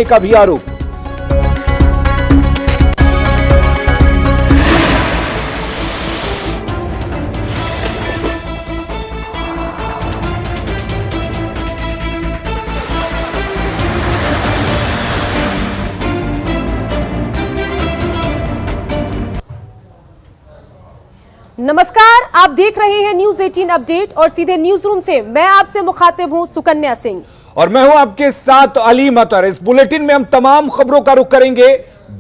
का भी आरोप। नमस्कार, आप देख रहे हैं न्यूज 18 अपडेट और सीधे न्यूज रूम से मैं आपसे मुखातिब हूं सुकन्या सिंह और मैं हूं आपके साथ अलीम अतर। इस बुलेटिन में हम तमाम खबरों का रुख करेंगे।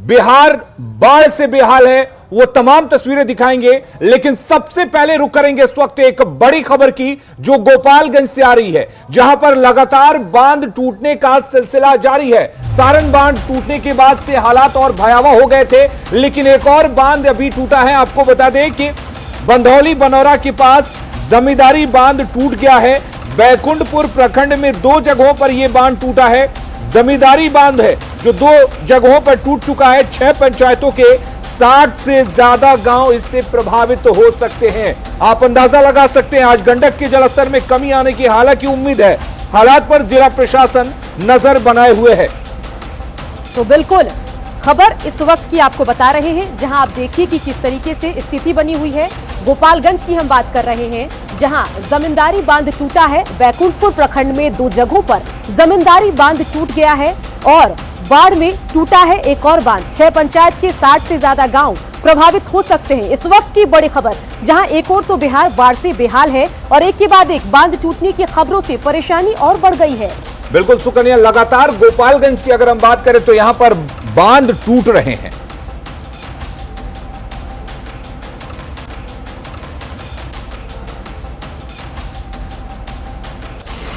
बिहार बाढ़ से बेहाल है, वो तमाम तस्वीरें दिखाएंगे, लेकिन सबसे पहले रुख करेंगे इस वक्त एक बड़ी खबर की जो गोपालगंज से आ रही है, जहां पर लगातार बांध टूटने का सिलसिला जारी है। सारण बांध टूटने के बाद से हालात और भयावह हो गए थे, लेकिन एक और बांध अभी टूटा है। आपको बता दें कि बंधौली बनौरा के पास जमींदारी बांध टूट गया है। बैकुंठपुर प्रखंड में 2 जगहों पर यह बांध टूटा है। जमींदारी बांध है जो 2 जगहों पर टूट चुका है। 6 पंचायतों के 60 से ज्यादा गांव इससे प्रभावित हो सकते हैं। आप अंदाजा लगा सकते हैं आज गंडक के जलस्तर में कमी आने की हालांकि उम्मीद है। हालात पर जिला प्रशासन नजर बनाए हुए है। तो बिल्कुल खबर इस वक्त की आपको बता रहे हैं, जहां आप देखिए कि किस तरीके से स्थिति बनी हुई है। गोपालगंज की हम बात कर रहे हैं, जहां जमींदारी बांध टूटा है। बैकुंठपुर प्रखंड में 2 जगहों पर जमींदारी बांध टूट गया है और बाढ़ में टूटा है एक और बांध। 6 पंचायत के 60 से ज्यादा गांव प्रभावित हो सकते हैं। इस वक्त की बड़ी खबर, जहां एक और तो बिहार बाढ़ से बेहाल है और एक के बाद एक बांध टूटने की खबरों से परेशानी और बढ़ गई है। बिल्कुल सुकन्या, लगातार गोपालगंज की अगर हम बात करें तो यहां पर बांध टूट रहे हैं।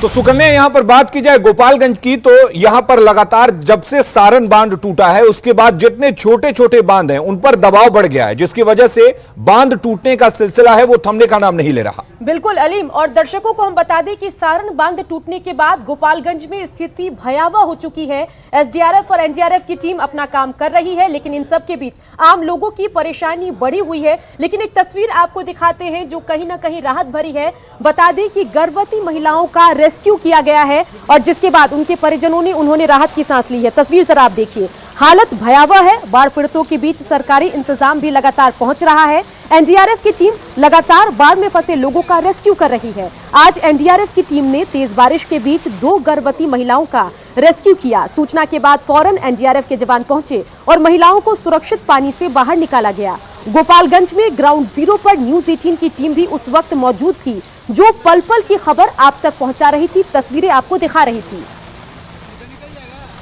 तो सुकन्या, यहां पर बात की जाए गोपालगंज की तो यहां पर लगातार जब से सारण बांध टूटा है उसके बाद जितने छोटे छोटे बांध हैं उन पर दबाव बढ़ गया है, जिसकी वजह से बांध टूटने का सिलसिला है वो थमने का नाम नहीं ले रहा। बिल्कुल अलीम, और दर्शकों को हम बता दें कि सारण बांध टूटने के बाद गोपालगंज में स्थिति भयावह हो चुकी है। एसडीआरएफ और एनडीआरएफ की टीम अपना काम कर रही है, लेकिन इन सब के बीच आम लोगों की परेशानी बढ़ी हुई है। लेकिन एक तस्वीर आपको दिखाते हैं जो कहीं ना कहीं राहत भरी है। बता दें कि गर्भवती महिलाओं का रेस्क्यू किया गया है और जिसके बाद उनके परिजनों ने उन्होंने राहत की सांस ली है। तस्वीर जरा आप देखिए, हालत भयावह है। बाढ़ पीड़ितों के बीच सरकारी इंतजाम भी लगातार पहुंच रहा है। एनडीआरएफ की टीम लगातार बाढ़ में फंसे लोगों का रेस्क्यू कर रही है। आज एनडीआरएफ की टीम ने तेज बारिश के बीच 2 गर्भवती महिलाओं का रेस्क्यू किया। सूचना के बाद फौरन एनडीआरएफ के जवान पहुंचे और महिलाओं को सुरक्षित पानी से बाहर निकाला गया। गोपालगंज में ग्राउंड जीरो पर न्यूज 18 की टीम भी उस वक्त मौजूद थी, जो पल पल की खबर आप तक पहुंचा रही थी, तस्वीरें आपको दिखा रही थी।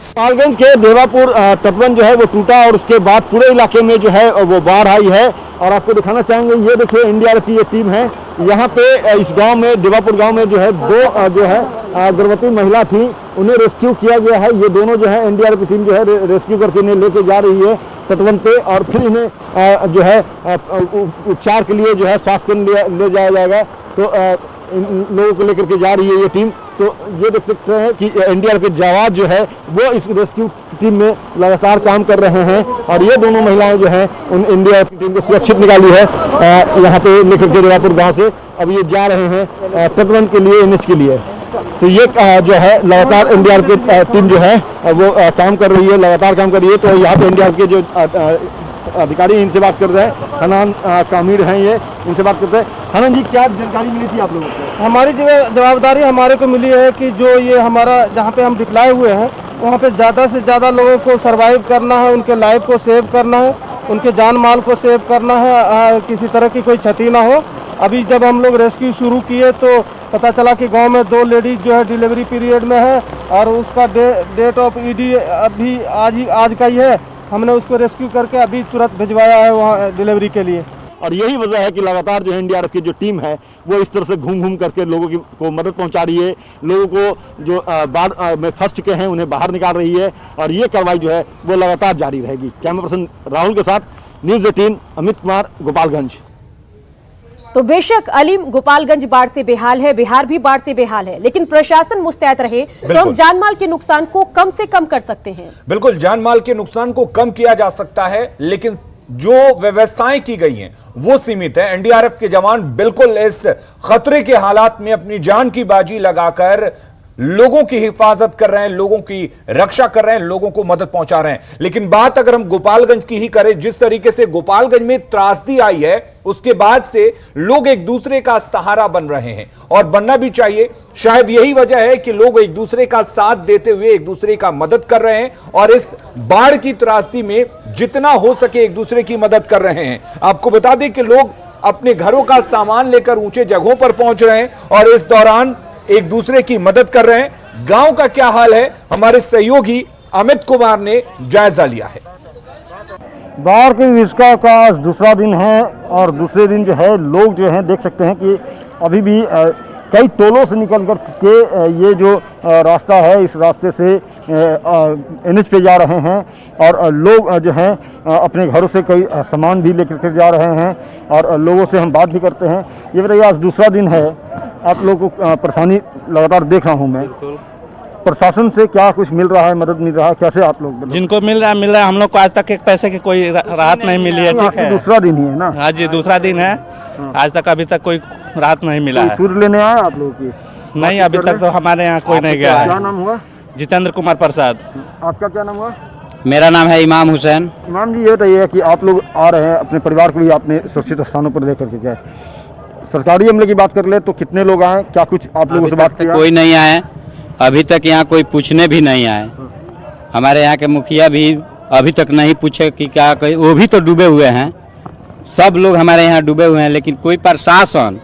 गोपालगंज के देवापुर तटबंध जो है वो टूटा और उसके बाद पूरे इलाके में जो है वो बाढ़ आई है। और आपको दिखाना चाहेंगे, ये देखिए एनडीआरएफ की ये टीम है। यहाँ पे इस गांव में, देवापुर गांव में जो है 2 जो है गर्भवती महिला थी, उन्हें रेस्क्यू किया गया है। ये दोनों जो है एनडीआरएफ की टीम जो है रेस्क्यू करके इन्हें लेके जा रही है तटबंध पे और फिर इन्हें जो है उपचार के लिए जो है स्वास्थ्य केंद्र ले जाया जाएगा। तो इन लोगों को लेकर के जा रही है ये टीम। तो ये देख सकते हैं कि एनडीआरएफ के जवान जो है वो इस रेस्क्यू टीम में लगातार काम कर रहे हैं और ये दोनों महिलाएं जो हैं उन एनडीआरएफ की टीम को सुरक्षित निकाली है यहाँ पे लेकर के देवापुर गाँव से। अब ये जा रहे हैं तटबंध के लिए, एनएच के लिए। तो ये जो है लगातार एनडीआरएफ की टीम जो है वो काम कर रही है, लगातार काम कर रही है। तो यहाँ पे एनडीआरएफ के जो अधिकारी इनसे बात कर रहे हैं, हनान कामिर हैं ये, इनसे बात करते हैं। हनान जी, क्या जानकारी मिली थी आप लोगों को? हमारी जवाबदारी हमारे को मिली है कि जो ये हमारा जहाँ पे हम डिप्लॉय हुए हैं वहाँ पे ज़्यादा से ज़्यादा लोगों को सरवाइव करना है, उनके लाइफ को सेव करना है, उनके जान माल को सेव करना है, किसी तरह की कोई क्षति ना हो। अभी जब हम लोग रेस्क्यू शुरू किए तो पता चला कि गांव में 2 लेडीज जो है डिलीवरी पीरियड में है और उसका डेट ऑफ ईडी अभी आज का ही है। हमने उसको रेस्क्यू करके अभी तुरंत भिजवाया है वहाँ डिलीवरी के लिए। और यही वजह है कि लगातार जो है एनडीआरएफ की जो टीम है वो इस तरह से घूम करके लोगों को मदद पहुंचा रही है। लोगों को जो बाढ़ में फंस चुके हैं उन्हें बाहर निकाल रही है और ये कार्रवाई जो है वो लगातार जारी रहेगी। कैमरा पर्सन राहुल के साथ न्यूज 18 अमित कुमार, गोपालगंज। तो बेशक अलीम, गोपालगंज बाढ़ से बेहाल है, बिहार भी बाढ़ से बेहाल है, लेकिन प्रशासन मुस्तैद रहे तो हम जानमाल के नुकसान को कम से कम कर सकते हैं। बिल्कुल, जानमाल के नुकसान को कम किया जा सकता है, लेकिन जो व्यवस्थाएं की गई हैं वो सीमित है। एनडीआरएफ के जवान बिल्कुल इस खतरे के हालात में अपनी जान की बाजी लगाकर लोगों की हिफाजत कर रहे हैं, लोगों की रक्षा कर रहे हैं, लोगों को मदद पहुंचा रहे हैं। लेकिन बात अगर हम गोपालगंज की ही करें, जिस तरीके से गोपालगंज में त्रासदी आई है, उसके बाद से लोग एक दूसरे का सहारा बन रहे हैं और बनना भी चाहिए। शायद यही वजह है कि लोग एक दूसरे का साथ देते हुए एक दूसरे का मदद कर रहे हैं और इस बाढ़ की त्रासदी में जितना हो सके एक दूसरे की मदद कर रहे हैं। आपको बता दें कि लोग अपने घरों का सामान लेकर ऊंचे जगहों पर पहुंच रहे हैं और इस दौरान एक दूसरे की मदद कर रहे हैं। गांव का क्या हाल है, हमारे सहयोगी अमित कुमार ने जायजा लिया है। बाढ़ के विस्का का आज दूसरा दिन है और दूसरे दिन जो है लोग जो हैं देख सकते हैं कि अभी भी कई टोलों से निकल कर के ये जो रास्ता है इस रास्ते से एनएच पे जा रहे हैं और लोग जो हैं अपने घरों से कई सामान भी लेकर के जा रहे हैं और लोगों से हम बात भी करते हैं। ये बताइए, आज दूसरा दिन है, आप लोगों को परेशानी लगातार देख रहा हूँ मैं, प्रशासन से क्या कुछ मिल रहा है, मदद मिल रहा है, कैसे आप लोग? जिनको मिल रहा है, हम लोग को आज तक एक पैसे की कोई राहत नहीं मिली है। ठीक है, दूसरा दिन ही है ना? हाँ जी, दूसरा दिन है। आज तक अभी तक कोई राहत नहीं मिला है। सूर्य लेने आए आप लोगों की? नहीं, अभी तक तो हमारे यहाँ कोई नहीं गया है। क्या नाम हुआ? जितेंद्र कुमार प्रसाद। आपका क्या नाम हुआ? मेरा नाम है इमाम हुसैन। इमाम जी, ये बताइए कि आप लोग आ रहे हैं, अपने परिवार को भी आपने सुरक्षित स्थानों पर लेकर के गए, सरकारी अमले की बात कर ले तो कितने लोग आए, क्या कुछ आप लोगों से बात किया? कोई नहीं आए, अभी तक यहाँ कोई पूछने भी नहीं आए। हमारे यहाँ के मुखिया भी अभी तक नहीं पूछे कि क्या, वो भी तो डूबे हुए हैं। सब लोग हमारे यहाँ डूबे हुए हैं, लेकिन कोई प्रशासन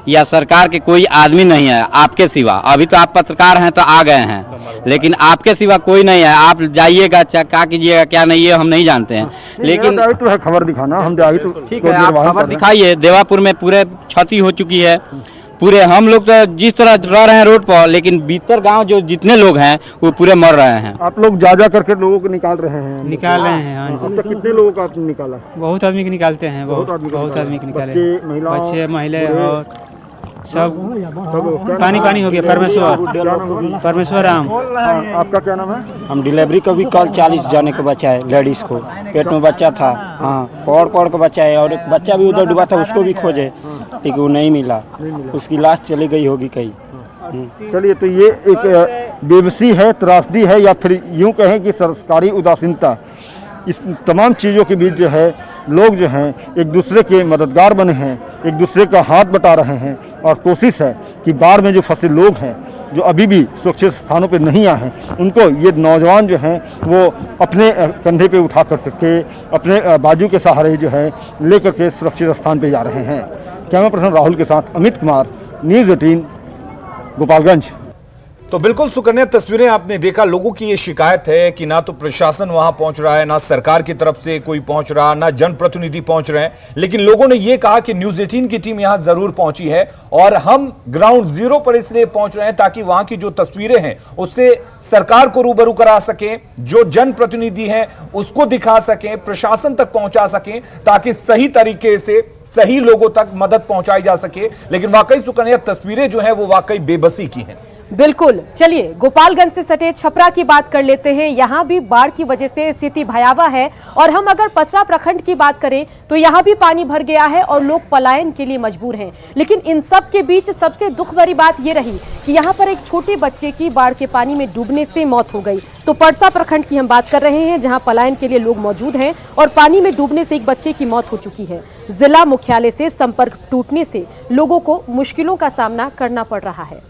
या सरकार के कोई आदमी नहीं है आपके सिवा। अभी तो आप पत्रकार हैं तो आ गए हैं, लेकिन आपके सिवा कोई नहीं है। आप जाइएगा, क्या कीजिएगा क्या नहीं, ये हम नहीं जानते हैं। लेकिन तो है खबर दिखाना, हम तो ठीक है, आप खबर दिखाइए। देवापुर में पूरे क्षति हो चुकी है पूरे। हम लोग तो जिस तरह रह रहे हैं रोड पर, लेकिन भीतर गांव जो जितने लोग हैं वो पूरे मर रहे हैं। आप लोग जा करके लोगों को निकाल रहे हैं? निकाल रहे हैं, हाँ जी। अब तक कितने लोगों का आपने निकाला? बहुत आदमी के निकालते हैं, बहुत आदमी के निकाले। बच्चे, महिला और सब पानी हो गया। परमेश्वर राम। आपका क्या नाम है? हम डिलीवरी को भी कल 40 जाने को बचाए, लेडीज को पेट में बच्चा था। हाँ, पौड़ को बचाए और एक बच्चा भी उधर डूबा था, उसको भी खोजे, लेकिन वो नहीं मिला। उसकी लाश चली गई होगी कहीं। चलिए, तो ये एक बेबसी है, त्रासदी है, या फिर यूं कहें कि सरकारी उदासीनता। इस तमाम चीज़ों के बीच जो है लोग जो हैं एक दूसरे के मददगार बने हैं, एक दूसरे का हाथ बटा रहे हैं और कोशिश है कि बाढ़ में जो फंसे लोग हैं, जो अभी भी सुरक्षित स्थानों पर नहीं आए हैं, उनको ये नौजवान जो हैं वो अपने कंधे पे उठा कर के अपने बाजू के सहारे जो है लेकर के सुरक्षित स्थान पे जा रहे हैं। कैमरा पर्सन राहुल के साथ अमित कुमार, न्यूज़ 18 गोपालगंज। तो बिल्कुल सुकन्या, तस्वीरें आपने देखा। लोगों की ये शिकायत है कि ना तो प्रशासन वहां पहुंच रहा है, ना सरकार की तरफ से कोई पहुंच रहा, ना जनप्रतिनिधि पहुंच रहे हैं। लेकिन लोगों ने ये कहा कि न्यूज़ 18 की टीम यहां जरूर पहुंची है और हम ग्राउंड जीरो पर इसलिए पहुंच रहे हैं ताकि वहां की जो तस्वीरें हैं उससे सरकार को रूबरू करा सकें, जो जनप्रतिनिधि हैं उसको दिखा सकें, प्रशासन तक पहुंचा सकें, ताकि सही तरीके से सही लोगों तक मदद पहुंचाई जा सके। लेकिन वाकई सुकन्या, तस्वीरें जो है वो वाकई बेबसी की हैं। बिल्कुल। चलिए, गोपालगंज से सटे छपरा की बात कर लेते हैं। यहाँ भी बाढ़ की वजह से स्थिति भयावह है और हम अगर पसरा प्रखंड की बात करें तो यहाँ भी पानी भर गया है और लोग पलायन के लिए मजबूर हैं। लेकिन इन सब के बीच सबसे दुख भरी बात यह रही कि यहाँ पर एक छोटे बच्चे की बाढ़ के पानी में डूबने से मौत हो गई। तो परसा प्रखंड की हम बात कर रहे हैं, जहाँ पलायन के लिए लोग मौजूद हैं और पानी में डूबने से एक बच्चे की मौत हो चुकी है। जिला मुख्यालय से संपर्क टूटने से लोगों को मुश्किलों का सामना करना पड़ रहा है।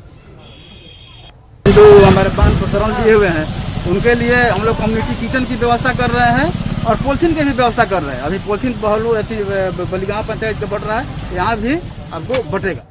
जो हमारे बांध को शरण दिए हुए हैं उनके लिए हम लोग कम्युनिटी किचन की व्यवस्था कर रहे हैं और पॉलिथीन की भी व्यवस्था कर रहे हैं। अभी पॉलिथीन बहलू बलिगांव पंचायत से बट रहा है, यहाँ भी आपको बटेगा।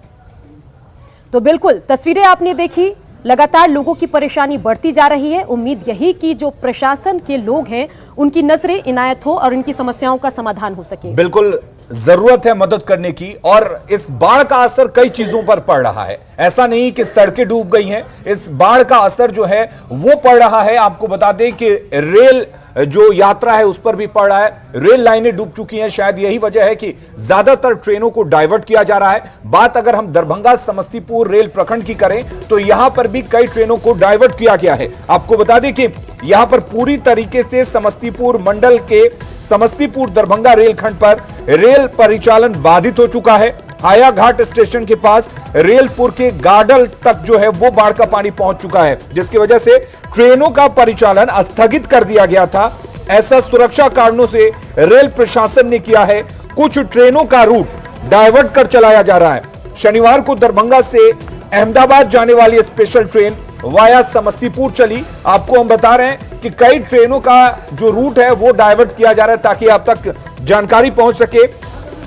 तो बिल्कुल तस्वीरें आपने देखी, लगातार लोगों की परेशानी बढ़ती जा रही है। उम्मीद यही कि जो प्रशासन के लोग हैं उनकी नजरें इनायत हो और उनकी समस्याओं का समाधान हो सके। बिल्कुल जरूरत है मदद करने की और इस बाढ़ का असर कई चीजों पर पड़ रहा है। ऐसा नहीं कि सड़कें डूब गई हैं, इस बाढ़ का असर जो है वो पड़ रहा है। आपको बता दें कि रेल जो यात्रा है उस पर भी पड़ रहा है, रेल लाइनें डूब चुकी हैं। शायद यही वजह है कि ज्यादातर ट्रेनों को डाइवर्ट किया जा रहा है। बात अगर हम दरभंगा समस्तीपुर रेल प्रखंड की करें तो यहां पर भी कई ट्रेनों को डाइवर्ट किया गया है। आपको बता दें कि यहां पर पूरी तरीके से समस्तीपुर मंडल के समस्तीपुर दरभंगा रेलखंड पर रेल परिचालन बाधित हो चुका है हायाघाट स्टेशन के पास रेलपुर के गाडल तक जो है वो बाढ़ का पानी पहुंच चुका है, जिसकी वजह से ट्रेनों का परिचालन स्थगित कर दिया गया था। ऐसा सुरक्षा कारणों से रेल प्रशासन ने किया है। कुछ ट्रेनों का रूट डाइवर्ट कर चलाया जा रहा है। शनिवार को दरभंगा से अहमदाबाद जाने वाली स्पेशल ट्रेन वाया समस्तीपुर चली। आपको हम बता रहे हैं कि कई ट्रेनों का जो रूट है वो डाइवर्ट किया जा रहा है ताकि आप तक जानकारी पहुंच सके।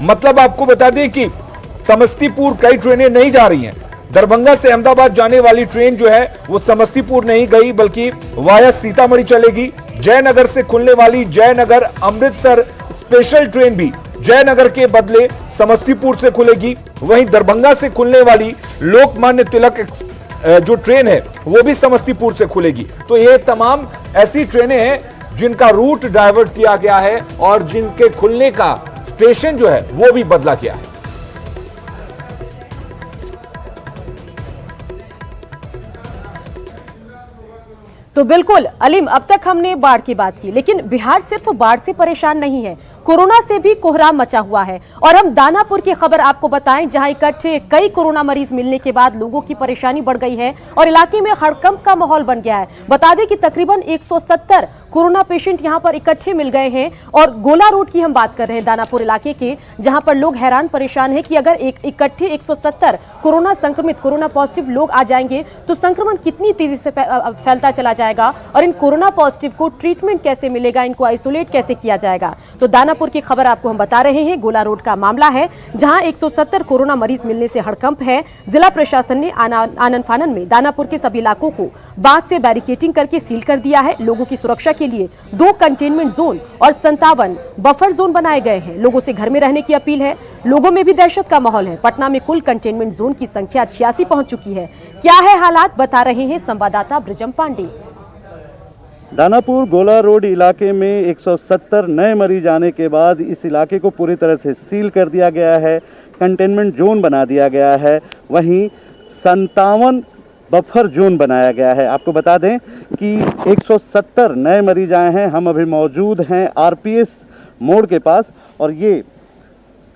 मतलब आपको बता दें कि समस्तीपुर कई ट्रेनें नहीं जा रही हैं। दरभंगा से अहमदाबाद जाने वाली ट्रेन जो है वो समस्तीपुर नहीं गई बल्कि वाया सीतामढ़ी चलेगी। जयनगर से खुलने वाली जयनगर अमृतसर स्पेशल ट्रेन भी जयनगर के बदले समस्तीपुर से खुलेगी। वहीं दरभंगा से खुलने वाली लोकमान्य तिलक जो ट्रेन है वो भी समस्तीपुर से खुलेगी। तो ये तमाम ऐसी ट्रेनें हैं जिनका रूट डाइवर्ट किया गया है और जिनके खुलने का स्टेशन जो है वो भी बदला गया है। तो बिल्कुल अलीम, अब तक हमने बाढ़ की बात की, लेकिन बिहार सिर्फ बाढ़ से परेशान नहीं है, कोरोना से भी कोहराम मचा हुआ है। और हम दानापुर की खबर आपको बताएं, जहां इकट्ठे कई कोरोना मरीज मिलने के बाद लोगों की परेशानी बढ़ गई है और इलाके में हड़कंप का माहौल बन गया है। बता दें कि तकरीबन 170 कोरोना पेशेंट यहां पर इकट्ठे मिल गए हैं। और गोला रोड की हम बात कर रहे हैं दानापुर इलाके के, जहां पर लोग हैरान परेशान है कि अगर इकट्ठे 170 कोरोना संक्रमित, कोरोना पॉजिटिव लोग आ जाएंगे तो संक्रमण कितनी तेजी से फैलता चला जाएगा और इन कोरोना पॉजिटिव को ट्रीटमेंट कैसे मिलेगा, इनको आइसोलेट कैसे किया जाएगा। तो दानापुर की खबर आपको हम बता रहे हैं। गोला रोड का मामला है जहां 170 कोरोना मरीज मिलने से हड़कंप है। जिला प्रशासन ने आनन फानन में दानापुर के सभी इलाकों को बांस से बैरिकेडिंग करके सील कर दिया है। लोगों की सुरक्षा के लिए 2 कंटेनमेंट जोन और 57 बफर जोन बनाए गए हैं। लोगों से घर में रहने की अपील है। लोगों में भी दहशत का माहौल है। पटना में कुल कंटेनमेंट जोन की संख्या 86 पहुंच चुकी है। क्या है हालात, बता रहे हैं संवाददाता ब्रिजम पांडे। दानापुर गोला रोड इलाके में 170 नए मरीज आने के बाद इस इलाके को पूरी तरह से सील कर दिया गया है, कंटेनमेंट जोन बना दिया गया है। वहीं 57 बफर जोन बनाया गया है। आपको बता दें कि 170 नए मरीज आए हैं। हम अभी मौजूद हैं आरपीएस मोड़ के पास और ये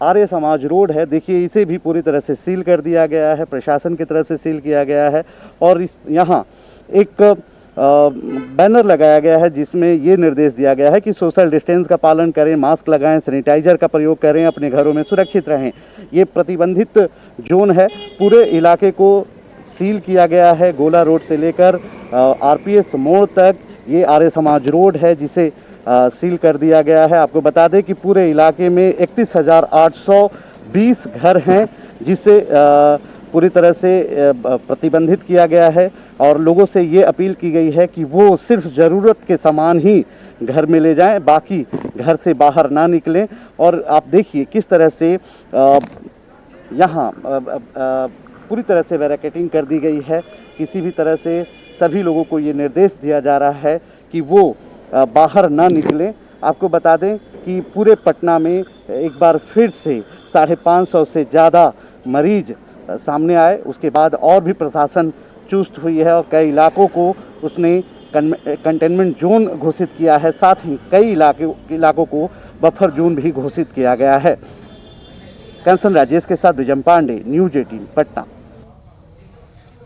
आर्य समाज रोड है। देखिए, इसे भी पूरी तरह से सील कर दिया गया है, प्रशासन की तरफ से सील किया गया है। और यहाँ एक बैनर लगाया गया है जिसमें ये निर्देश दिया गया है कि सोशल डिस्टेंस का पालन करें, मास्क लगाएं, सैनिटाइजर का प्रयोग करें, अपने घरों में सुरक्षित रहें। ये प्रतिबंधित जोन है। पूरे इलाके को सील किया गया है। गोला रोड से लेकर आरपीएस मोड़ तक ये आर्य समाज रोड है जिसे सील कर दिया गया है। आपको बता दें कि पूरे इलाके में 31,820 घर हैं जिसे पूरी तरह से प्रतिबंधित किया गया है और लोगों से ये अपील की गई है कि वो सिर्फ ज़रूरत के सामान ही घर में ले जाएं, बाकी घर से बाहर ना निकलें। और आप देखिए किस तरह से यहाँ पूरी तरह से बैरिकेडिंग कर दी गई है। किसी भी तरह से सभी लोगों को ये निर्देश दिया जा रहा है कि वो बाहर ना निकलें। आपको बता दें कि पूरे पटना में एक बार फिर से 550 से ज़्यादा मरीज सामने आए। उसके बाद और भी प्रशासन चुस्त हुई है और कई इलाकों को उसने कंटेनमेंट जोन घोषित किया है। साथ ही कई इलाकों को बफर जोन भी घोषित किया गया है। कैंसन राजेश के साथ ब्रिजम पांडे, न्यूज 18 पटना।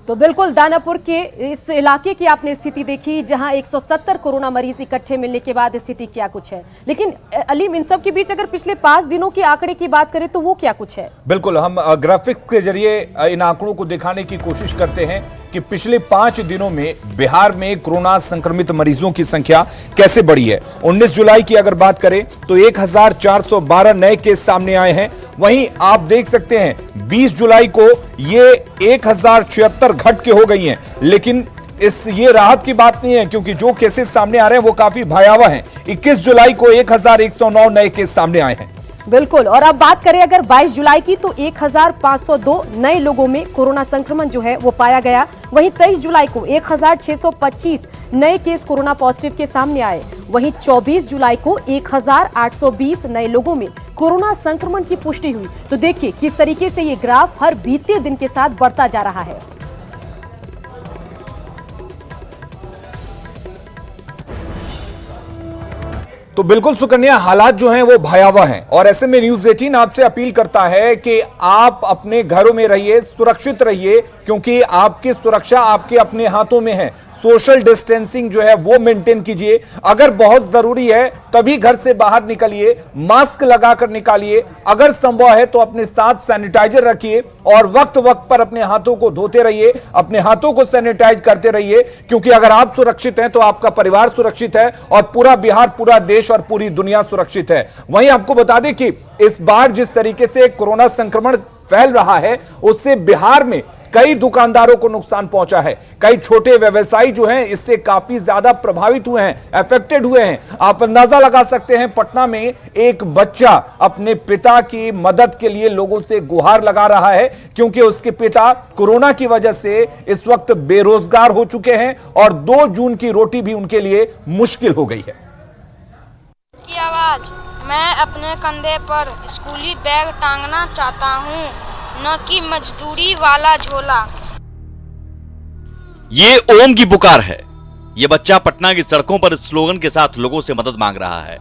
तो बिल्कुल दानापुर के इस इलाके की आपने स्थिति देखी जहां 170 कोरोना मरीज इकट्ठे मिलने के बाद स्थिति क्या कुछ है। लेकिन अलीम, इन सब के बीच अगर पिछले 5 दिनों के आंकड़े की बात करें तो वो क्या कुछ है? बिल्कुल, हम ग्राफिक्स के जरिए इन आंकड़ों को दिखाने की कोशिश करते हैं कि पिछले 5 दिनों में बिहार में कोरोना संक्रमित मरीजों की संख्या कैसे बढ़ी है। 19 जुलाई की अगर बात करें तो 1412 नए केस सामने आए हैं। वहीं आप देख सकते हैं 20 जुलाई को ये 1076 घट के हो गई हैं। लेकिन ये राहत की बात नहीं है क्योंकि जो केसेस सामने आ रहे हैं वो काफी भयावह हैं। 21 जुलाई को 1109 नए केस सामने आए हैं। बिल्कुल, और अब बात करें अगर 22 जुलाई की तो 1502 नए लोगों में कोरोना संक्रमण जो है वो पाया गया। वहीं 23 जुलाई को 1625 नए केस कोरोना पॉजिटिव के सामने आए। वहीं 24 जुलाई को 1820 नए लोगों में कोरोना संक्रमण की पुष्टि हुई। तो देखिए किस तरीके से ये ग्राफ हर बीते दिन के साथ बढ़ता जा रहा है। तो बिल्कुल सुकन्या, हालात जो हैं वो भयावह हैं और ऐसे में न्यूज़ 18 आपसे अपील करता है कि आप अपने घरों में रहिए, सुरक्षित रहिए, क्योंकि आपकी सुरक्षा आपके अपने हाथों में है। सोशल डिस्टेंसिंग जो है वो मेंटेन कीजिए, अगर बहुत जरूरी है तभी घर से बाहर निकलिए, मास्क लगाकर निकालिए, अगर संभव है तो अपने साथ सैनिटाइजर रखिए और वक्त वक्त पर अपने हाथों को धोते रहिए, अपने हाथों को सैनिटाइज करते रहिए, क्योंकि अगर आप सुरक्षित हैं तो आपका परिवार सुरक्षित है और पूरा बिहार, पूरा देश और पूरी दुनिया सुरक्षित है। वहीं आपको बता दें कि इस बार जिस तरीके से कोरोना संक्रमण फैल रहा है उससे बिहार में कई दुकानदारों को नुकसान पहुंचा है, कई छोटे व्यवसायी जो हैं इससे काफी ज्यादा प्रभावित हुए हैं, अफेक्टेड हुए हैं। आप अंदाजा लगा सकते हैं, पटना में एक बच्चा अपने पिता की मदद के लिए लोगों से गुहार लगा रहा है, क्योंकि उसके पिता कोरोना की वजह से इस वक्त बेरोजगार हो चुके हैं और 2 जून की रोटी भी उनके लिए मुश्किल हो गई है। की आवाज, मैं अपने कंधे पर स्कूली बैग टांगना चाहता हूँ, न कि मजदूरी वाला झोला। ये ओम की पुकार है। ये बच्चा पटना की सड़कों पर इस स्लोगन के साथ लोगों से मदद मांग रहा है,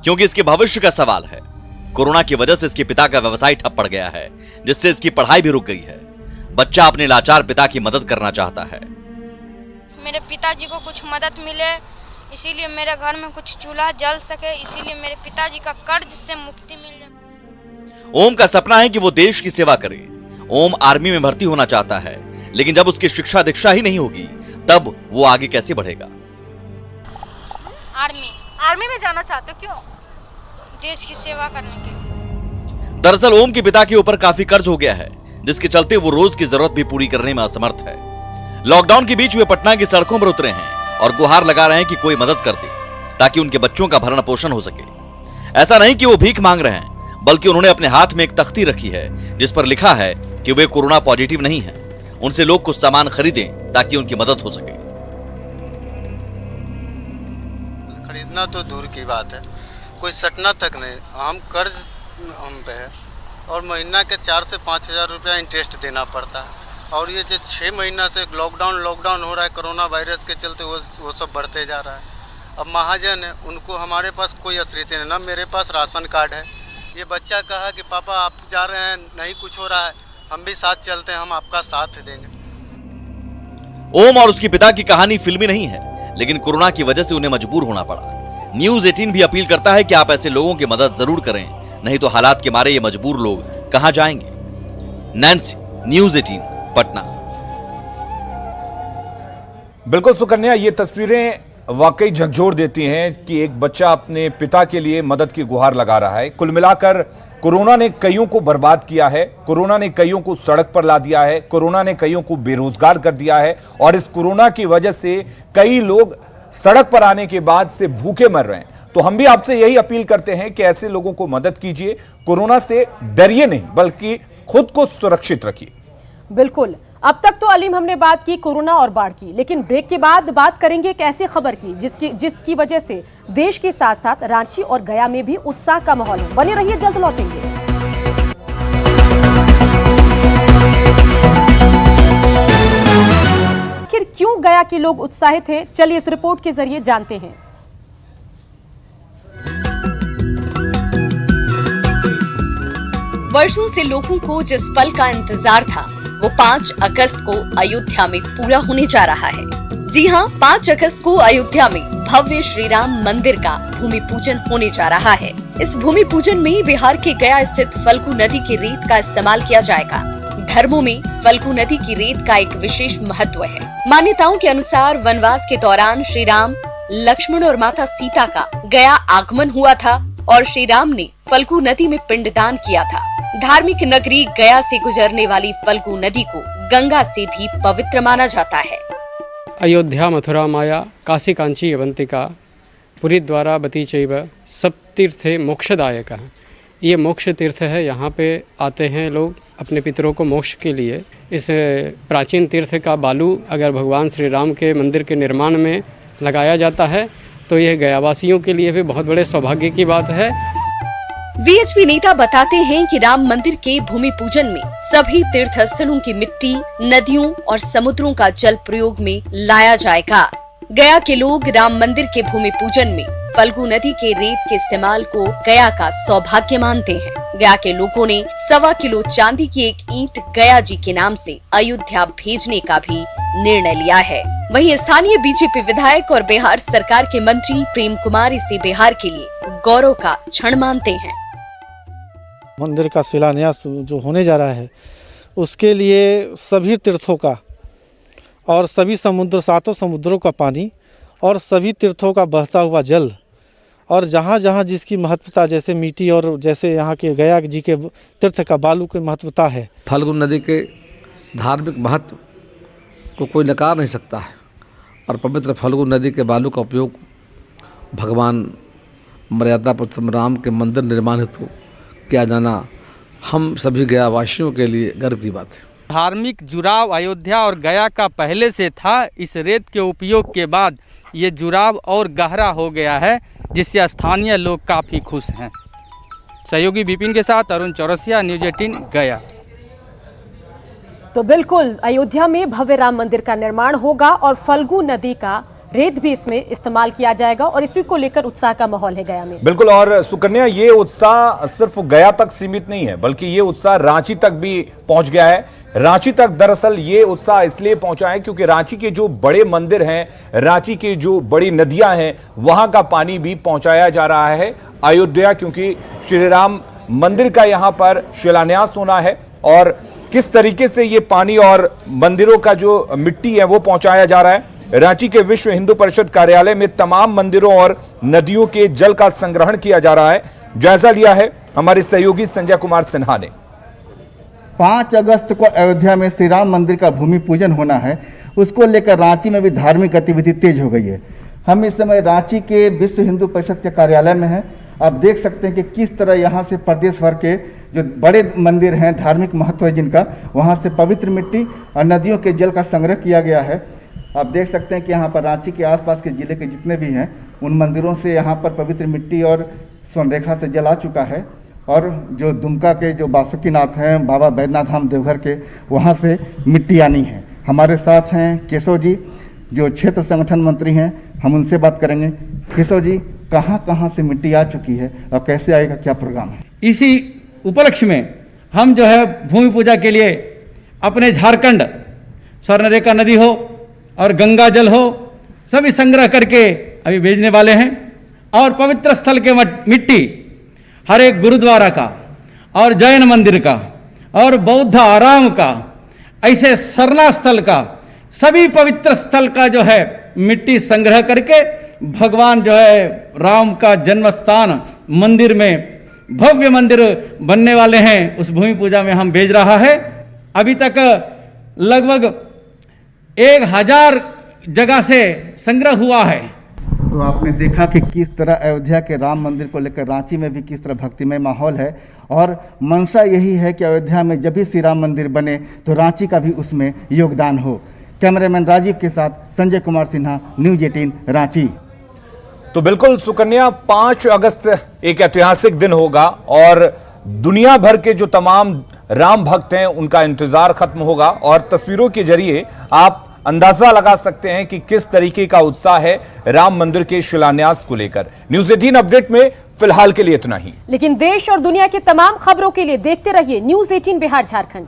क्योंकि इसके भविष्य का सवाल है। कोरोना की वजह से इसके पिता का व्यवसाय ठप पड़ गया है, जिससे इसकी पढ़ाई भी रुक गई है। बच्चा अपने लाचार पिता की मदद करना चाहता है। मेरे पिताजी को कुछ मदद मिले, इसीलिए मेरे घर में कुछ चूल्हा जल सके, इसीलिए मेरे पिताजी का कर्ज से मुक्ति मिल जाए। ओम का सपना है कि वो देश की सेवा करे। ओम आर्मी में भर्ती होना चाहता है, लेकिन जब उसकी शिक्षा दीक्षा ही नहीं होगी तब वो आगे कैसे बढ़ेगा। आर्मी में जाना चाहते हो? क्यों? देश की सेवा करने के लिए। दरअसल ओम के पिता के ऊपर काफी कर्ज हो गया है, जिसके चलते वो रोज की जरूरत भी पूरी करने में असमर्थ है। लॉकडाउन के बीच वे पटना की सड़कों पर उतरे हैं और गुहार लगा रहे हैं कि कोई मदद कर दे, ताकि उनके बच्चों का भरण पोषण हो सके। ऐसा नहीं कि वो भीख मांग रहे हैं, बल्कि उन्होंने अपने हाथ में एक तख्ती रखी है जिस पर लिखा है कि वे कोरोना पॉजिटिव नहीं हैं। उनसे लोग कुछ सामान खरीदें ताकि उनकी मदद हो सके। खरीदना तो दूर की बात है, कोई सटना तक नहीं। हम कर्ज हम पे है और महीना के 4 से 5 हज़ार रुपया इंटरेस्ट देना पड़ता है। और ये जो 6 महीना से लॉकडाउन हो रहा है कोरोना वायरस के चलते, वो सब बढ़ते जा रहा है। अब महाजन है, उनको हमारे पास कोई असरियत नहीं, ना मेरे पास राशन कार्ड है। ये बच्चा कहा कि पापा आप जा रहे हैं, नहीं कुछ हो रहा है, हम भी साथ चलते हैं, हम आपका साथ देंगे। ओम और उसके पिता की कहानी फिल्मी नहीं है, लेकिन कोरोना की वजह से उन्हें मजबूर होना पड़ा। न्यूज़ 18 भी अपील करता है कि आप ऐसे लोगों की मदद जरूर करें, नहीं तो हालात के मारे ये मजबूर लोग कहां जाएंगे। Nancy, news 18, Patna. बिल्कुल सुकन्या, ये तस्वीरें वाकई झकझोर देती हैं कि एक बच्चा अपने पिता के लिए मदद की गुहार लगा रहा है। कुल मिलाकर कोरोना ने कईयों को बर्बाद किया है, कोरोना ने कईयों को सड़क पर ला दिया है, कोरोना ने कईयों को बेरोजगार कर दिया है और इस कोरोना की वजह से कई लोग सड़क पर आने के बाद से भूखे मर रहे हैं। तो हम भी आपसे यही अपील करते हैं कि ऐसे लोगों को मदद कीजिए, कोरोना से डरिए नहीं बल्कि खुद को सुरक्षित रखिए। बिल्कुल। अब तक तो अलीम हमने बात की कोरोना और बाढ़ की, लेकिन ब्रेक के बाद बात करेंगे एक ऐसी खबर की जिसकी वजह से देश के साथ साथ रांची और गया में भी उत्साह का माहौल है। बने रहिए, जल्द लौटेंगे। आखिर क्यों गया के लोग उत्साहित हैं, चलिए इस रिपोर्ट के जरिए जानते हैं। वर्षों से लोगों को जिस पल का इंतजार था वो 5 अगस्त को अयोध्या में पूरा होने जा रहा है। जी हां, 5 अगस्त को अयोध्या में भव्य श्री राम मंदिर का भूमि पूजन होने जा रहा है। इस भूमि पूजन में बिहार के गया स्थित फल्गु नदी की रेत का इस्तेमाल किया जाएगा। धर्मों में फल्गु नदी की रेत का एक विशेष महत्व है। मान्यताओं के अनुसार वनवास के दौरान श्री राम, लक्ष्मण और माता सीता का गया आगमन हुआ था और श्री राम ने फल्गु नदी में पिंडदान किया था। धार्मिक नगरी गया से गुजरने वाली फल्गु नदी को गंगा से भी पवित्र माना जाता है। अयोध्या, मथुरा, माया, काशी, कांची, अवंतिका, पुरी, द्वारा, बती चैव सब तीर्थे मोक्षदायक। ये मोक्ष तीर्थ है, यहाँ पे आते हैं लोग अपने पितरों को मोक्ष के लिए। इस प्राचीन तीर्थ का बालू अगर भगवान श्री राम के मंदिर के निर्माण में लगाया जाता है तो यह गयावासियों के लिए भी बहुत बड़े सौभाग्य की बात है। वीएचपी नेता बताते हैं कि राम मंदिर के भूमि पूजन में सभी तीर्थ स्थलों की मिट्टी, नदियों और समुद्रों का जल प्रयोग में लाया जाएगा। गया के लोग राम मंदिर के भूमि पूजन में फल्गु नदी के रेत के इस्तेमाल को गया का सौभाग्य मानते हैं। गया के लोगों ने 1.25 किलो चांदी की एक ईंट गया जी के नाम से अयोध्या भेजने का भी निर्णय लिया है। वहीं स्थानीय बीजेपी विधायक और बिहार सरकार के मंत्री प्रेम कुमार इसे बिहार के लिए गौरव का क्षण मानते हैं। मंदिर का शिलान्यास जो होने जा रहा है उसके लिए सभी तीर्थों का और सभी समुद्र, 7 समुद्रों का पानी और सभी तीर्थों का बहता हुआ जल और जहाँ जहाँ जिसकी महत्वता, जैसे मिट्टी और जैसे यहाँ के गया जी के तीर्थ का बालू की महत्वता है। फल्गु नदी के धार्मिक महत्व को कोई नकार नहीं सकता है और पवित्र फल्गु नदी के बालू का उपयोग भगवान मर्यादा पुरुषोत्तम राम के मंदिर निर्माण हेतु किया जाना हम सभी गया वासियों के लिए गर्व की बात है। धार्मिक जुड़ाव अयोध्या और गया का पहले से था। इस रेत के उपयोग के बाद ये जुड़ाव और गहरा हो गया है, जिससे स्थानीय लोग काफ़ी खुश हैं। सहयोगी विपिन के साथ अरुण चौरसिया, न्यूज़ 18 गया। तो बिल्कुल अयोध्या में भव्य राम मंदिर का निर्माण होगा और फल्गु नदी का रेत भी इसमें इस्तेमाल किया जाएगा और इसी को लेकर उत्साह का माहौल है गया में। बिल्कुल। और सुकन्या, ये उत्साह सिर्फ गया तक सीमित नहीं है, बल्कि ये उत्साह रांची तक भी पहुंच गया है। रांची तक दरअसल ये उत्साह इसलिए पहुंचा है क्योंकि रांची के जो बड़े मंदिर हैं, रांची की जो बड़ी नदियां हैं, वहां का पानी भी पहुंचाया जा रहा है अयोध्या, क्योंकि श्री राम मंदिर का यहां पर शिलान्यास होना है। और किस तरीके से ये पानी और मंदिरों का जो मिट्टी है वो पहुंचाया जा रहा है। रांची के विश्व हिंदू परिषद कार्यालय में तमाम मंदिरों और नदियों के जल का संग्रहण किया जा रहा है। जायजा लिया है हमारे सहयोगी संजय कुमार सिन्हा ने। 5 अगस्त को अयोध्या में श्री राम मंदिर का भूमि पूजन होना है, उसको लेकर रांची में भी धार्मिक गतिविधि तेज हो गई है। हम इस समय रांची के विश्व हिंदू परिषद के कार्यालय में हैं। आप देख सकते हैं कि किस तरह यहाँ से प्रदेश भर के जो बड़े मंदिर हैं, धार्मिक महत्व है जिनका, वहाँ से पवित्र मिट्टी और नदियों के जल का संग्रह किया गया है। आप देख सकते हैं कि यहाँ पर रांची के आसपास के जिले के जितने भी हैं उन मंदिरों से यहाँ पर पवित्र मिट्टी और स्वर्णरेखा से जल आ चुका है। और जो दुमका के जो बासुकीनाथ हैं, बाबा बैद्यनाथ धाम देवघर के, वहाँ से मिट्टी आनी है। हमारे साथ हैं केशव जी जो क्षेत्र संगठन मंत्री हैं, हम उनसे बात करेंगे। केशव जी, कहाँ कहाँ से मिट्टी आ चुकी है और कैसे आएगा, क्या प्रोग्राम है? इसी उपलक्ष्य में हम जो है भूमि पूजा के लिए अपने झारखंड स्वर्णरेखा नदी हो और गंगा जल हो सभी संग्रह करके अभी भेजने वाले हैं। और पवित्र स्थल के मिट्टी हर एक गुरुद्वारा का और जैन मंदिर का और बौद्ध आराम का, ऐसे सरना स्थल का, सभी पवित्र स्थल का जो है मिट्टी संग्रह करके भगवान जो है राम का जन्म स्थान मंदिर में भव्य मंदिर बनने वाले हैं, उस भूमि पूजा में हम भेज रहा है। अभी तक लगभग 1000 जगह से संग्रह हुआ है। तो आपने देखा कि किस तरह अयोध्या के राम मंदिर को लेकर रांची में भी किस तरह भक्तिमय माहौल है और मंशा यही है कि अयोध्या में जब भी श्री राम मंदिर बने तो रांची का भी उसमें योगदान हो। कैमरामैन राजीव के साथ संजय कुमार सिन्हा, न्यूज़ 18 रांची। तो बिल्कुल सुकन्या, 5 अगस्त एक ऐतिहासिक दिन होगा और दुनिया भर के जो तमाम राम भक्त हैं उनका इंतजार खत्म होगा और तस्वीरों के जरिए आप अंदाजा लगा सकते हैं कि किस तरीके का उत्साह है राम मंदिर के शिलान्यास को लेकर। न्यूज़ 18 अपडेट में फिलहाल के लिए इतना ही, लेकिन देश और दुनिया की तमाम खबरों के लिए देखते रहिए न्यूज़ 18 बिहार झारखंड।